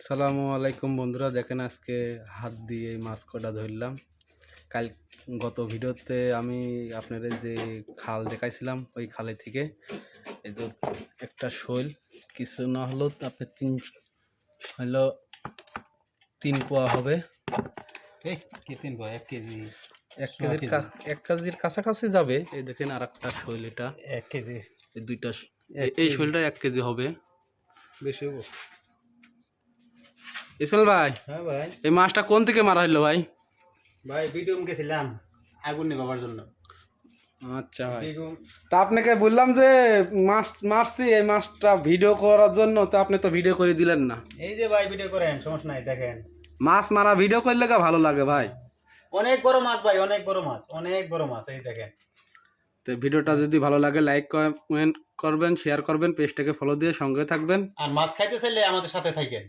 সালামু আলাইকুম বন্ধুরা, দেখেন আজকে হাত দিয়ে এই মাছ কটা ধরলাম। কাল গত ভিডিওতে আমি আপনাদের যে খাল দেখাইছিলাম ওই খালে থেকে এই যে একটা শোল কিছু না হলো আপনি তিন পোয়া হবে। এক কেজি এক কেজির কাছাকাছি যাবে। এই দেখেন আর একটা শোল, এটা 1 কেজি এই দুইটা এই শোলটা 1 কেজি হবে। বেশি হবো। ইসমাইল ভাই, হ্যাঁ ভাই, এই মাছটা কোন থেকে মারা হইলো ভাই? ভাই ভিডিও গেছিলাম আগুন নেভাবার জন্য। আচ্ছা ভাই, তা আপনাকে বললাম যে মাছ মারছি, এই মাছটা ভিডিও করার জন্য, তো আপনি তো ভিডিও করে দিলেন না। এই যে ভাই ভিডিও করেন, সমস্যা নাই, দেখেন মাছ মারা ভিডিও করলে ভালো লাগে ভাই। অনেক বড় মাছ ভাই, অনেক বড় মাছ, অনেক বড় মাছ, এই দেখেন। তো ভিডিওটা যদি ভালো লাগে লাইক কমেন্ট করবেন, শেয়ার করবেন, পেজটাকে ফলো দিয়ে সঙ্গে থাকবেন। আর মাছ খাইতে চাইলে আমাদের সাথে থাকেন।